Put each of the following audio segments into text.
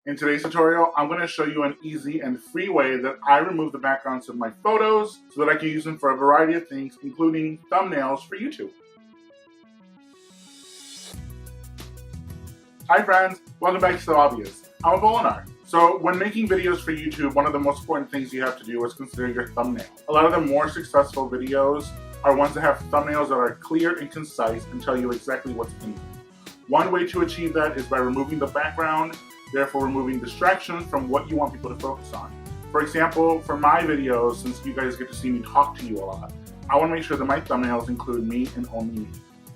In today's tutorial, I'm going to show you an easy and free way that I remove the backgrounds of my photos so that I can use them for a variety of things, including thumbnails for YouTube. Hi friends, welcome back to So Obvious. I'm Apollinar. So when making videos for YouTube, one of the most important things you have to do is consider your thumbnail. A lot of the more successful videos are ones that have thumbnails that are clear and concise and tell you exactly what's in them. One way to achieve that is by removing the background, therefore removing distractions from what you want people to focus on. For example, for my videos, since you guys get to see me talk to you a lot, I want to make sure that my thumbnails include me and only me.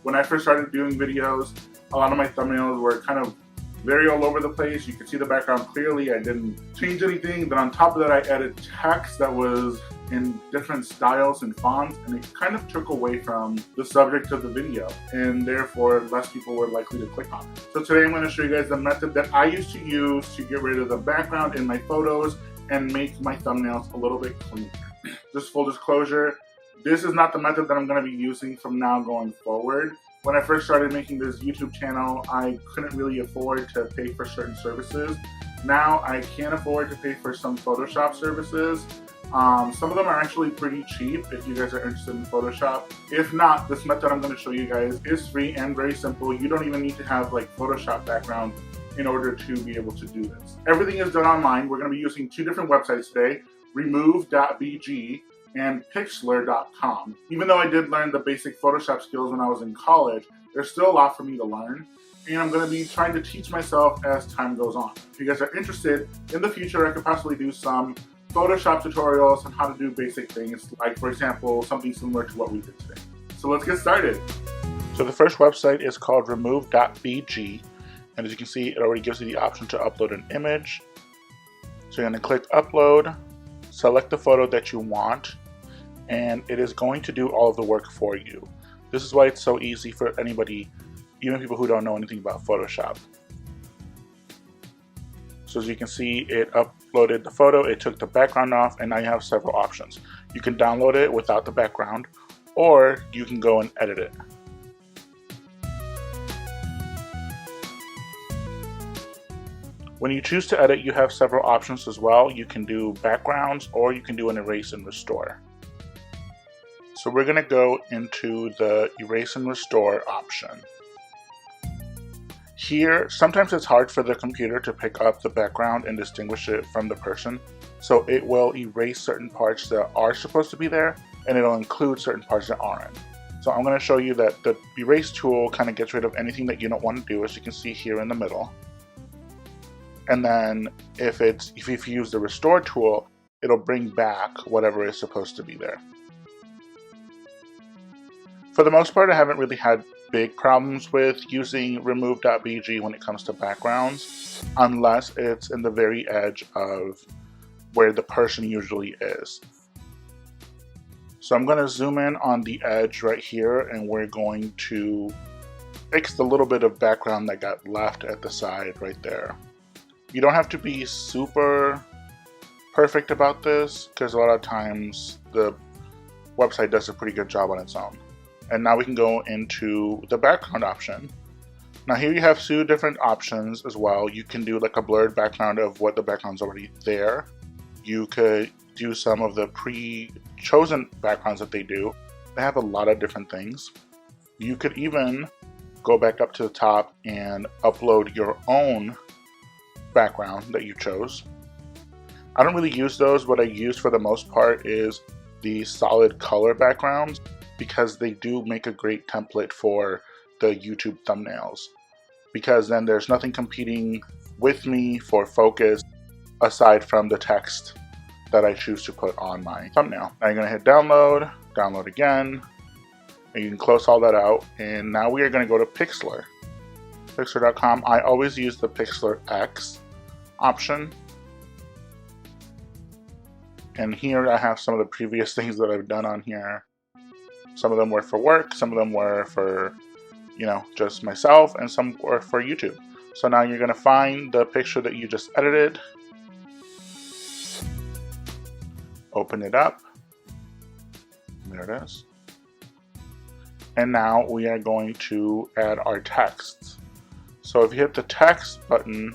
When I first started doing videos, a lot of my thumbnails were kind of very all over the place. You could see the background clearly. I didn't change anything. Then on top of that, I added text that was in different styles and fonts, and it kind of took away from the subject of the video, and therefore less people were likely to click on it. So today I'm going to show you guys the method that I used to use to get rid of the background in my photos and make my thumbnails a little bit cleaner. Just full disclosure, this is not the method that I'm going to be using from now going forward. When I first started making this YouTube channel, I couldn't really afford to pay for certain services. Now I can afford to pay for some Photoshop services. Some of them are actually pretty cheap if you guys are interested in Photoshop. If not, this method I'm going to show you guys is free and very simple. You don't even need to have like Photoshop background in order to be able to do this. Everything is done online. We're going to be using two different websites today, Remove.bg and PixlrFixer. Even though I did learn the basic Photoshop skills when I was in college, there's still a lot for me to learn, and I'm going to be trying to teach myself as time goes on. If you guys are interested, in the future I could possibly do some Photoshop tutorials on how to do basic things, like for example, something similar to what we did today. So let's get started. So the first website is called Remove.bg, and as you can see, it already gives you the option to upload an image. So you're going to click upload, select the photo that you want, and it is going to do all of the work for you. This is why it's so easy for anybody, even people who don't know anything about Photoshop. So as you can see, it uploaded the photo, it took the background off, and now you have several options. You can download it without the background, or you can go and edit it. When you choose to edit, you have several options as well. You can do backgrounds, or you can do an erase and restore. So we're going to go into the erase and restore option. Here, sometimes it's hard for the computer to pick up the background and distinguish it from the person. So it will erase certain parts that are supposed to be there, and it'll include certain parts that aren't. So I'm going to show you that the erase tool kind of gets rid of anything that you don't want to do, as you can see here in the middle. And then if you use the restore tool, it'll bring back whatever is supposed to be there. For the most part, I haven't really had big problems with using remove.bg when it comes to backgrounds, unless it's in the very edge of where the person usually is. So I'm going to zoom in on the edge right here, and we're going to fix the little bit of background that got left at the side right there. You don't have to be super perfect about this, because a lot of times the website does a pretty good job on its own. And now we can go into the background option. Now here you have two different options as well. You can do like a blurred background of what the background's already there. You could do some of the pre-chosen backgrounds that they do. They have a lot of different things. You could even go back up to the top and upload your own background that you chose. I don't really use those. What I use for the most part is the solid color backgrounds, because they do make a great template for the YouTube thumbnails, because then there's nothing competing with me for focus aside from the text that I choose to put on my thumbnail. Now you're going to hit download, download again, and you can close all that out. And now we are going to go to Pixlr. Pixlr.com. I always use the PixlrX option. And here I have some of the previous things that I've done on here. Some of them were for work, some of them were for, just myself, and some were for YouTube. So now you're going to find the picture that you just edited, open it up, there it is. And now we are going to add our text. So if you hit the text button,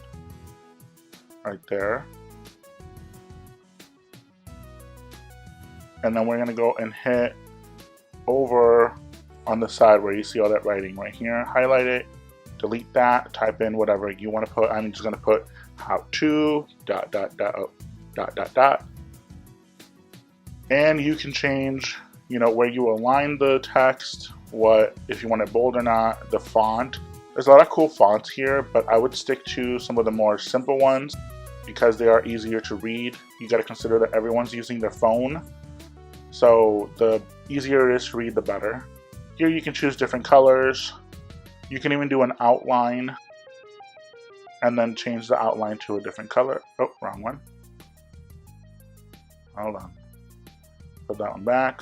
right there. And then we're gonna go and hit over on the side where you see all that writing right here. Highlight it, delete that, type in whatever you want to put. I'm just gonna put how to ... And you can change, you know, where you align the text, what, if you want it bold or not, the font. There's a lot of cool fonts here, but I would stick to some of the more simple ones because they are easier to read. You got to consider that everyone's using their phone, so the easier it is to read, the better. Here you can choose different colors. You can even do an outline and then change the outline to a different color. Oh, wrong one. Hold on. Put that one back.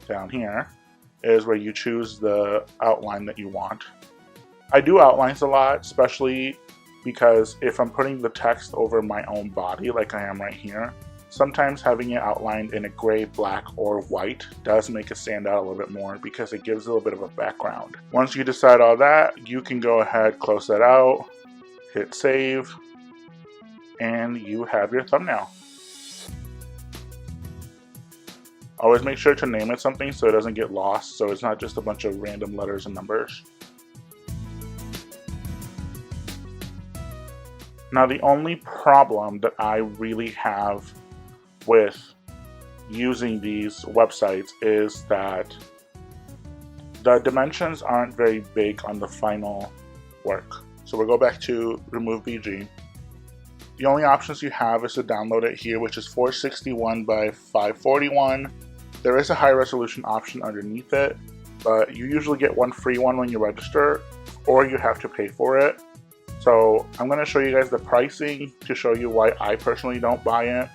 Down here is where you choose the outline that you want. I do outlines a lot, especially because if I'm putting the text over my own body like I am right here, sometimes having it outlined in a gray, black, or white does make it stand out a little bit more because it gives a little bit of a background. Once you decide all that, you can go ahead, close that out, hit save, and you have your thumbnail. Always make sure to name it something so it doesn't get lost, so it's not just a bunch of random letters and numbers. Now, the only problem that I really have with using these websites is that the dimensions aren't very big on the final work. So we'll go back to Removebg. The only options you have is to download it here, which is 461 by 541. There is a high resolution option underneath it, but you usually get one free one when you register, or you have to pay for it. So I'm going to show you guys the pricing to show you why I personally don't buy it.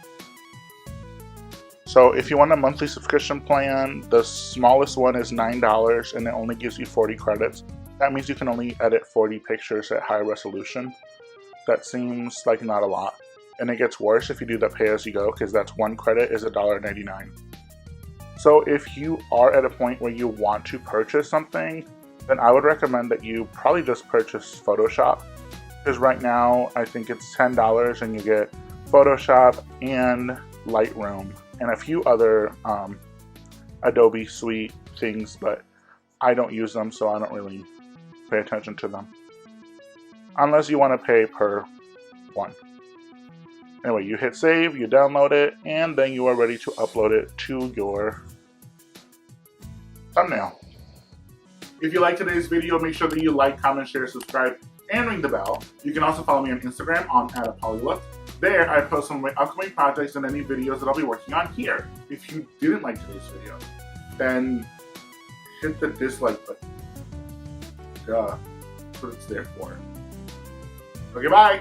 So if you want a monthly subscription plan, the smallest one is $9 and it only gives you 40 credits. That means you can only edit 40 pictures at high resolution. That seems like not a lot. And it gets worse if you do the pay-as-you-go, because that's one credit is $1.99. So if you are at a point where you want to purchase something, then I would recommend that you probably just purchase Photoshop. Because right now, I think it's $10 and you get Photoshop and Lightroom and a few other Adobe Suite things, but I don't use them, so I don't really pay attention to them. Unless you want to pay per one. Anyway, you hit save, you download it, and then you are ready to upload it to your thumbnail. If you like today's video, make sure that you like, comment, share, subscribe, and ring the bell. You can also follow me on Instagram on @apolylook. There, I post some of my upcoming projects and any videos that I'll be working on here. If you didn't like today's video, then hit the dislike button. Duh, that's what it's there for. Okay, bye!